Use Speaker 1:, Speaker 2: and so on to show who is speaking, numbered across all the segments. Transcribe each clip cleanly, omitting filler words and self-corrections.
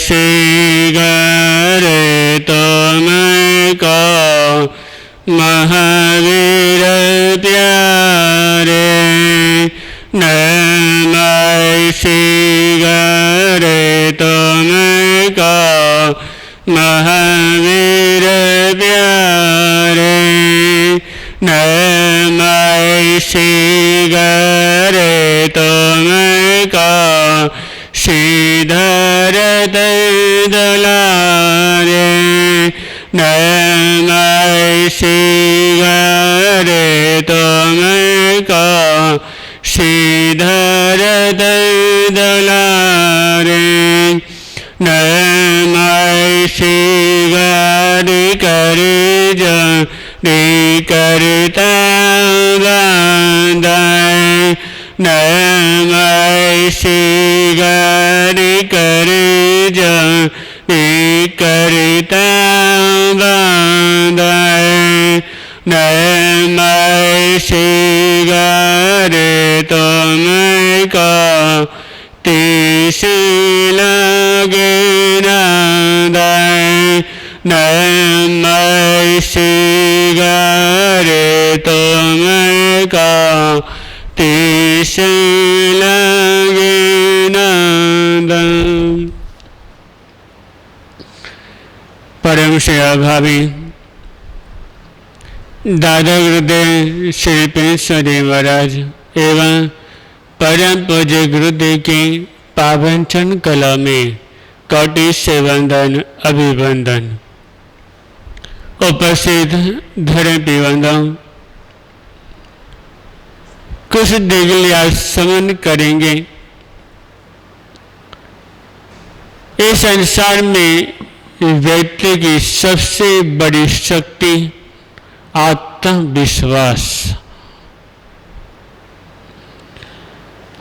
Speaker 1: शीघ्र तुमको महावीर प्यारे, नमः शीघ्र तुमको महावीर प्यारे, नमः शीघ्र तुमको श्रीधर दुलारे, नमः शीघ्र तुमको श्रीधर दुलारे, नमः शीघ्र कर करता बांधाए, नमः शीघ्र कर करता बांधाए, नमः शीघ्र तुमको तीस लगे नादाए, नमः शीघ्र तुमको तीस लगे नादाए। परम सेवा भावी दादा गुरुदेव श्री पेंसर महाराज एवं परम पूज्य गुरुदेव के पावन चरण कला में कोटि से वंदन अभिवंदन। उपस्थित धर्म पिबंधों, कुछ देर के लिए आज स्मरण करेंगे इस संसार में व्यक्ति की सबसे बड़ी शक्ति आत्मविश्वास।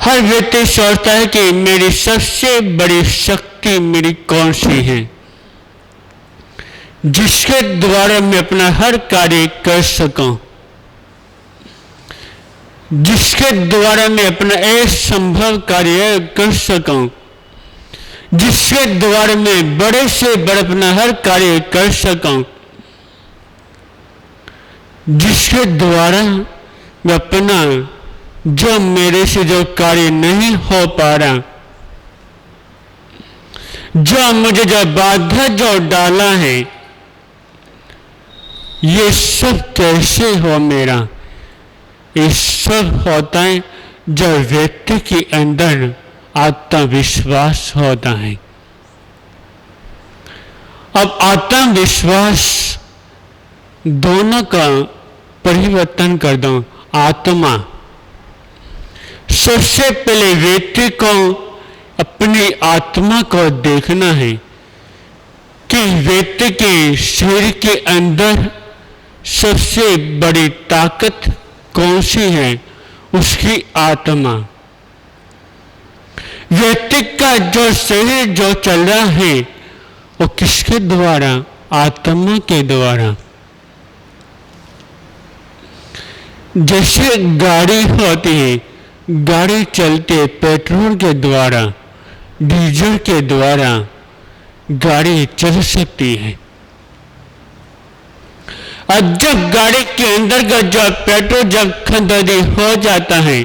Speaker 1: हर व्यक्ति सोचता है कि मेरी सबसे बड़ी शक्ति मेरी कौन सी है, जिसके द्वारा मैं अपना हर कार्य कर सकूं, जिसके द्वारा मैं अपना असंभव कार्य कर सकूं, जिसके द्वारा मैं बड़े से बड़ा अपना हर कार्य कर सकूं, जिसके द्वारा मैं अपना जो मेरे से जो कार्य नहीं हो पा रहा, जो मुझे जो बाधा जो डाला है, ये सब कैसे हो मेरा। ये सब होता है जो व्यक्ति के अंदर आत्मविश्वास होता है। अब आत्मविश्वास दोनों का परिवर्तन कर दो। आत्मा, सबसे पहले व्यक्ति को अपनी आत्मा को देखना है कि व्यक्ति के शरीर के अंदर सबसे बड़ी ताकत कौन सी है, उसकी आत्मा। व्यक्ति का जो शरीर जो चल रहा है वो किसके द्वारा, आत्मा के द्वारा। जैसे गाड़ी होती है, गाड़ी चलती है पेट्रोल के द्वारा, डीजल के द्वारा गाड़ी चल सकती है। अब जब गाड़ी के अंदर का जो पेट्रोल जब खंडनी हो जाता है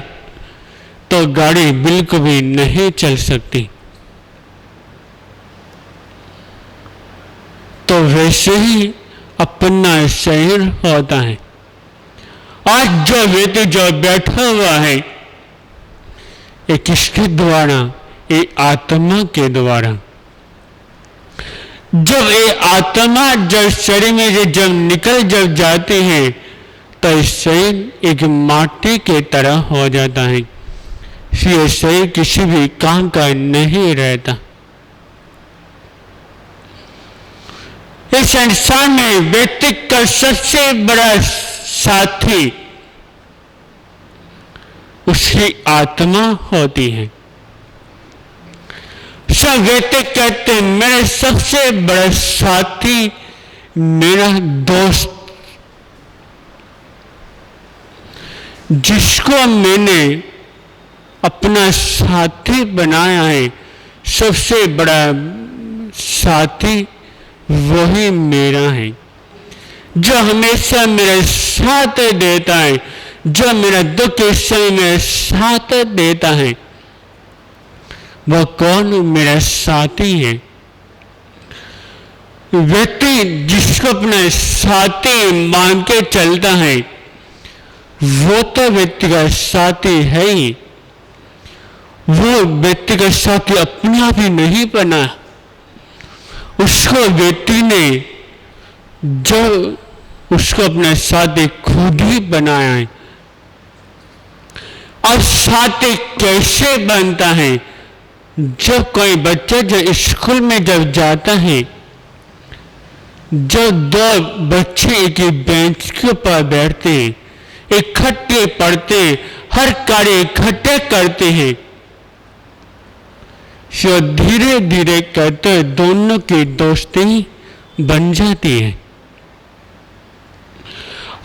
Speaker 1: तो गाड़ी बिल्कुल भी नहीं चल सकती। तो वैसे ही अपना शरीर होता है। आज जो व्यक्ति जो बैठा हुआ है ये किसके द्वारा, ये आत्मा के द्वारा। जब ये आत्मा जब शरीर में जब निकल जब जाती है तो शरीर एक माटी के तरह हो जाता है। ये शरीर किसी भी काम का नहीं रहता। इस संसार में व्यक्ति का सबसे बड़ा साथी उसकी आत्मा होती है। सब व्यक्ति कहते हैं मेरे सबसे बड़ा साथी मेरा दोस्त, जिसको मैंने अपना साथी बनाया है, सबसे बड़ा साथी वही मेरा है, जो हमेशा मेरा साथ देता है, जो मेरा दुख के समय में साथ देता है। वह कौन मेरा साथी है? व्यक्ति जिसको अपना साथी मान के चलता है वो तो व्यक्ति का साथी है ही। वो व्यक्ति का साथी अपने आप ही नहीं बना, उसको व्यक्ति ने जो उसको अपना साथी खुद ही बनाया है। और साथी कैसे बनता है? जब कोई बच्चा जो स्कूल में जब जाता है, जब दो बच्चे एक ही बेंच के ऊपर बैठते हैं, इकट्ठे पढ़ते हैं, हर कार्य इकट्ठे करते हैं, तो धीरे धीरे करते दोनों की दोस्ती बन जाती है।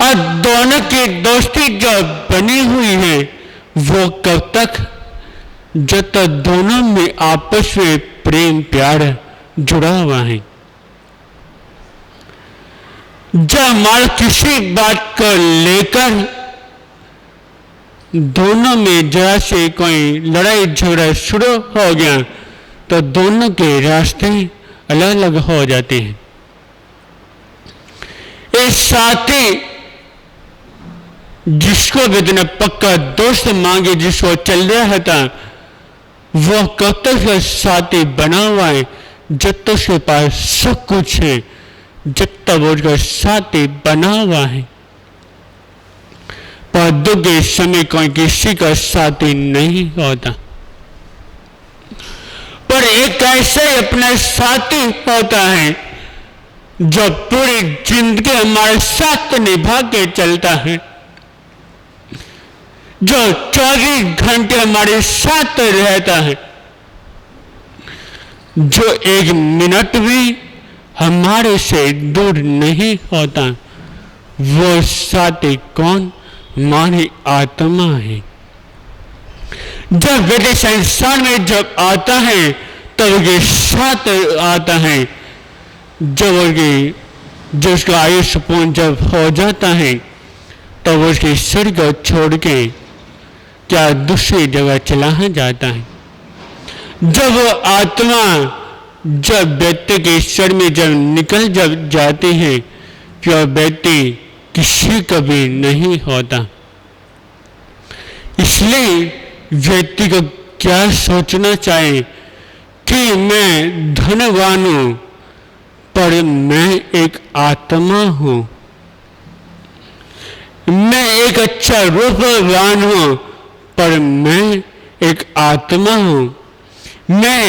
Speaker 1: और दोनों की दोस्ती जो बनी हुई है वो कब तक? जब तक दोनों में आपस में प्रेम प्यार जुड़ा हुआ है। जब मान किसी बात को लेकर दोनों में जरा से कोई लड़ाई झगड़ा शुरू हो गया तो दोनों के रास्ते अलग अलग हो जाते हैं। इस साथी जिसको भी इतना पक्का दोस्त मांगे, जिसको चल रहा था, वो कब तक साथी बना हुआ है? जब तक उसके पास सब कुछ है, जब तक वो उसका साथी बना हुआ है। पर दुख के समय कोई किसी का साथी नहीं होता, पर एक ऐसा ही अपना साथी होता है जो पूरी जिंदगी हमारे साथ निभा के चलता है, जो 24 घंटे हमारे साथ रहता है, जो एक मिनट भी हमारे से दूर नहीं होता। वो साथी कौन? हमारी आत्मा है। जब व्यक्ति संसार में जब आता है तब उसके साथ आता है। जब जो उसका आयुष्य पूर्ण जब हो जाता है तो वो उसके शरीर को छोड़ के क्या दूसरी जगह चला जाता है। जब वो आत्मा जब व्यक्ति के शरीर में जब निकल जब जाती है तो व्यक्ति किसी का भी नहीं होता। इसलिए व्यक्ति को क्या सोचना चाहिए कि मैं धनवान हूं पर मैं एक आत्मा हूं, मैं एक अच्छा रूपवान हूं पर मैं एक आत्मा हूं, मैं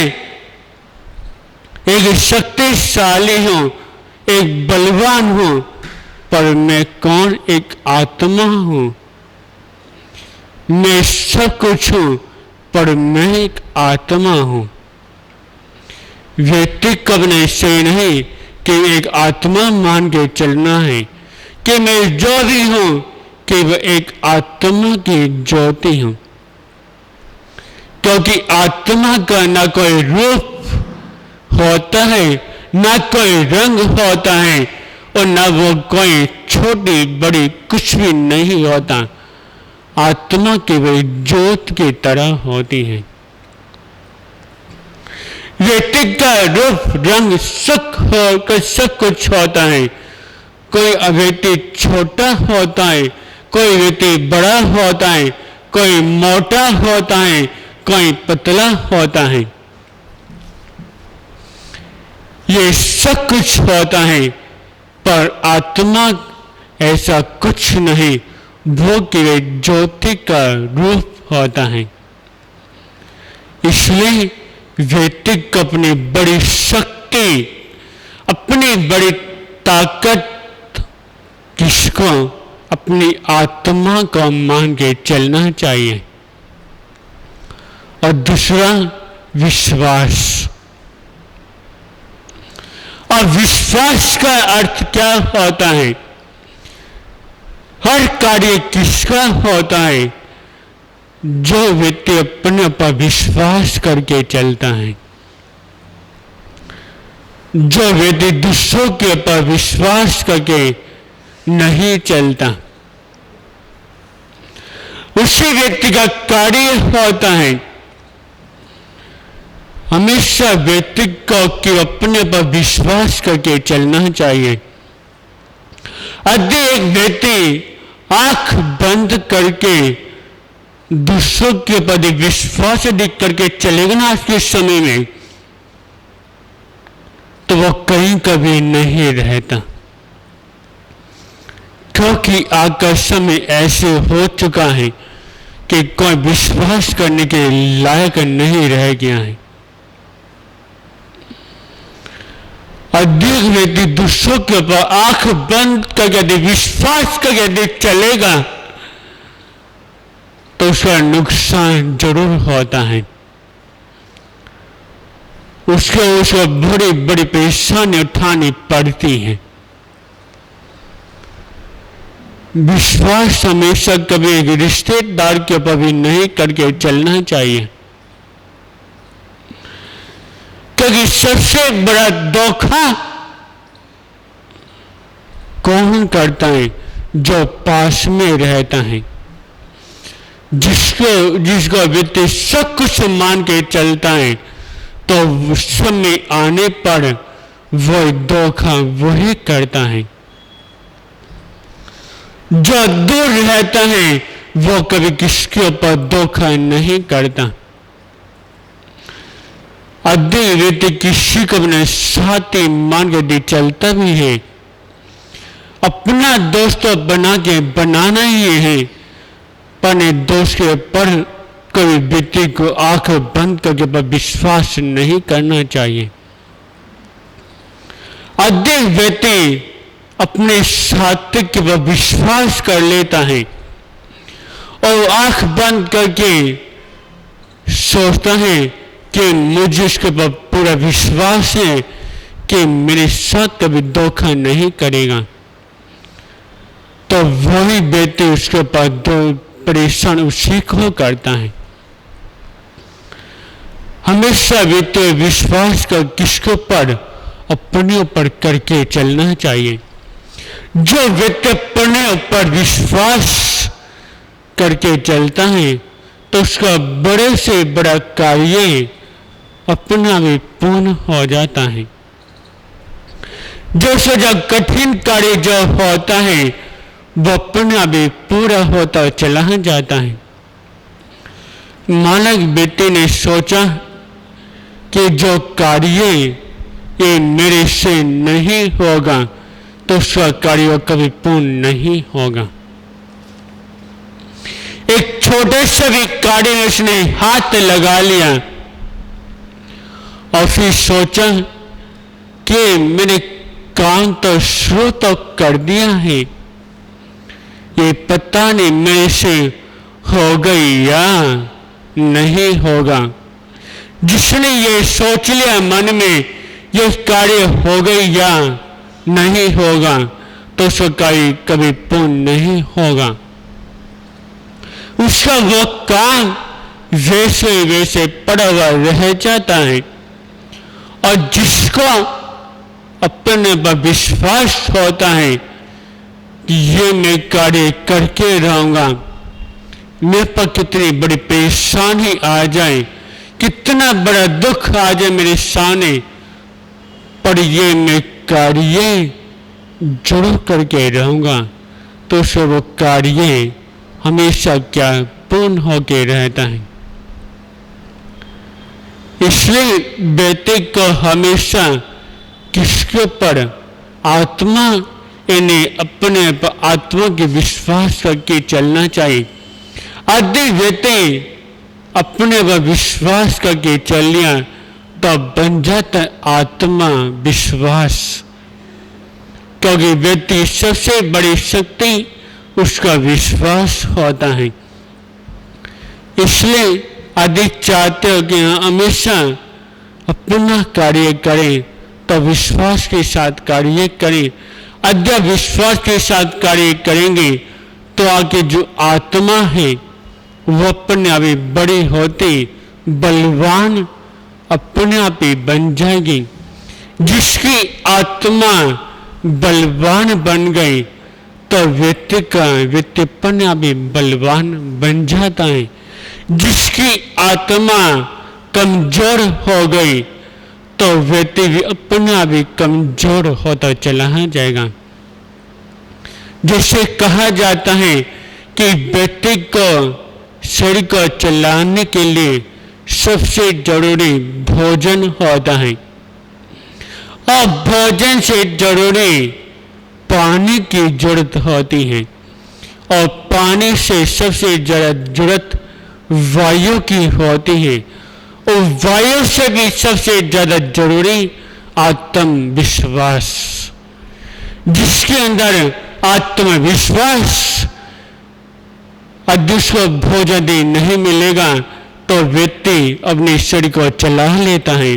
Speaker 1: एक शक्तिशाली हूं, एक बलवान हूं पर मैं कौन? एक आत्मा हूं। मैं सब कुछ हूं पर मैं एक आत्मा हूं। व्यक्ति कब निश्चय नहीं कि एक आत्मा मान के चलना है कि मैं जो भी हूं कि वह एक आत्मा की ज्योति हूं, क्योंकि आत्मा का ना कोई रूप होता है, ना कोई रंग होता है और ना वो कोई छोटी बड़ी कुछ भी नहीं होता। आत्मा केवल ज्योत की तरह होती है। व्यक्ति का रूप रंग सुख होकर सब कुछ होता है। कोई व्यक्ति छोटा होता है, कोई व्यक्ति बड़ा होता है, कोई मोटा होता है, कोई पतला होता है। ये सब कुछ होता है पर आत्मा ऐसा कुछ नहीं, वो केवल ज्योति का रूप होता है। इसलिए व्यक्ति को अपनी बड़ी शक्ति, अपनी बड़ी ताकत किसको? अपनी आत्मा को मान के चलना चाहिए। और दूसरा विश्वास। और विश्वास का अर्थ क्या होता है? हर कार्य किसका होता है? जो व्यक्ति अपने पर विश्वास करके चलता है। जो व्यक्ति दूसरों के ऊपर विश्वास करके नहीं चलता, उसी व्यक्ति का कार्य होता है हमेशा व्यक्ति को कि अपने पर विश्वास करके चलना चाहिए। यदि एक व्यक्ति आंख बंद करके दूसरों के ऊपर विश्वास अधिक करके चलेगा ना आज के समय में, तो वो कहीं कभी नहीं रहता, क्योंकि आज का समय ऐसे हो चुका है कि कोई विश्वास करने के लायक नहीं रह गया है। अधिक व्यक्ति दूसरों के ऊपर आंख बंद करके विश्वास करके चलेगा तो उसका नुकसान जरूर होता है, उसको बड़ी बड़ी परेशानी उठानी पड़ती है। विश्वास हमेशा कभी एक रिश्तेदार के ऊपर भी नहीं करके चलना चाहिए, क्योंकि सबसे बड़ा धोखा कौन करता है? जो पास में रहता है, जिसको व्यक्ति सब कुछ मान के चलता है, तो समय आने पर वो धोखा वही करता है। जो दूर रहता है वो कभी किसके ऊपर धोखा नहीं करता। यदि व्यक्ति किसी को अपने साथी मान के चलता भी है, अपना दोस्त बना के बनाना ही है, अपने दोस्त के ऊपर कभी व्यक्ति को आंख बंद करके पर विश्वास नहीं करना चाहिए। यदि व्यक्ति अपने साथी के ऊपर विश्वास कर लेता है और आंख बंद करके सोचता है कि मुझे इसके ऊपर पूरा विश्वास है कि मेरे साथ कभी धोखा नहीं करेगा, तो वही व्यक्ति उसके ऊपर परेशान उसी को करता है। हमेशा व्यक्ति विश्वास कर किसके ऊपर? अपने ऊपर करके चलना चाहिए। जो व्यक्ति अपने ऊपर विश्वास करके चलता है तो उसका बड़े से बड़ा कार्य अपना भी पूर्ण हो जाता है। जो कठिन कार्य जो होता है वो अपना भी पूरा होता चला जाता है। मानव व्यक्ति ने सोचा कि जो कार्य ये मेरे से नहीं होगा तो उसका कार्य कभी पूर्ण नहीं होगा। एक छोटे से भी कार्य में उसने हाथ लगा लिया और फिर सोचा कि मैंने काम तो शुरू तो कर दिया है, ये पता नहीं मेरे से होगा या नहीं होगा। जिसने ये सोच लिया मन में ये कार्य होगा या नहीं होगा तो उसका कार्य कभी पूर्ण नहीं होगा। उसका वो काम वैसे वैसे पड़ा हुआ रह जाता है। और जिसको अपने पर विश्वास होता है कि ये मैं कार्य करके रहूंगा, मेरे पर कितनी बड़ी परेशानी आ जाए, कितना बड़ा दुख आ जाए मेरे सामने, पर ये मैं कार्य जरूर करके रहूंगा, तो उसका वो कार्य हमेशा क्या पूर्ण होके रहता है। इसलिए व्यक्ति को हमेशा किसके ऊपर आत्मा इन्हें अपने आत्मा के विश्वास करके चलना चाहिए। यदि व्यक्ति अपने पर विश्वास करके चल लिया तो बन जाता आत्मा विश्वास, क्योंकि व्यक्ति सबसे बड़ी शक्ति उसका विश्वास होता है। इसलिए यदि चाहते हो कि हमेशा अपना कार्य करें तो विश्वास के साथ कार्य करें। यदि विश्वास के साथ कार्य करेंगे तो आगे जो आत्मा है वो अपने आप ही बड़ी होती बलवान अपने आप ही बन जाएगी। जिसकी आत्मा बलवान बन गई तो व्यक्ति का व्यक्तिपन भी बलवान बन जाता है। जिसकी आत्मा कमजोर हो गई तो व्यक्ति भी अपना भी कमजोर होता चला जाएगा। जैसे कहा जाता है कि व्यक्ति को शरीर को चलाने के लिए सबसे जरूरी भोजन होता है और भोजन से जरूरी पानी की जरूरत होती है और पानी से सबसे ज्यादा जरूरत वायु की होती है और वायु से भी सबसे ज्यादा जरूरी आत्मविश्वास। जिसके अंदर आत्मविश्वास और जिसको भोजन नहीं मिलेगा तो व्यक्ति अपने शरीर को चला लेता है।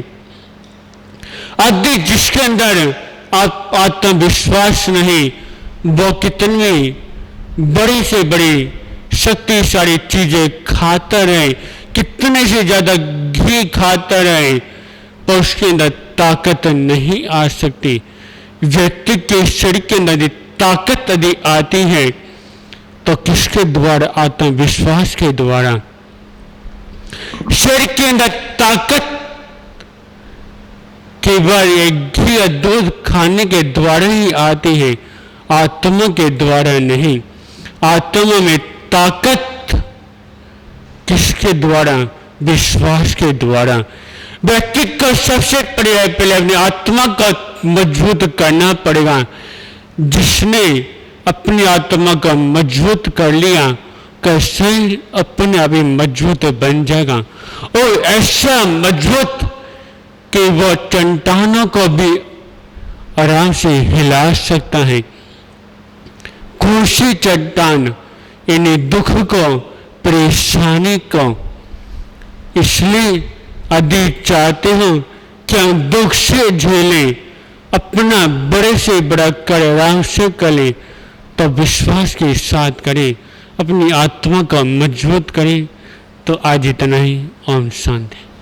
Speaker 1: आदि जिसके अंदर आत्मविश्वास नहीं, वो कितनी बड़ी से बड़ी शक्तिशाली चीजें खाता रहे, कितने से ज्यादा घी खाता रहे, पर उसके अंदर ताकत नहीं आ सकती। व्यक्ति के शरीर के अंदर ताकत यदि आती है तो किसके द्वारा? आत्मविश्वास के द्वारा। शरीर के अंदर ताकत केवल एक घी या दूध खाने के द्वारा ही आती है, आत्मा के द्वारा नहीं। आत्मा में ताकत किसके द्वारा? विश्वास के द्वारा। व्यक्ति को सबसे पहले अपनी आत्मा को मजबूत करना पड़ेगा। जिसने अपनी आत्मा को मजबूत कर लिया कैसे अपने आप ही मजबूत बन जाएगा और ऐसा मजबूत कि वो चट्टानों को भी आराम से हिला सकता है। खुशी चट्टान इन्हें दुख को, परेशानी को, इसलिए यदि चाहते हो कि हम दुख से झेलें, अपना बड़े से बड़ा कर आराम से करें, तो विश्वास के साथ करें, अपनी आत्मा को मजबूत करें। तो आज इतना ही। ओम शांति।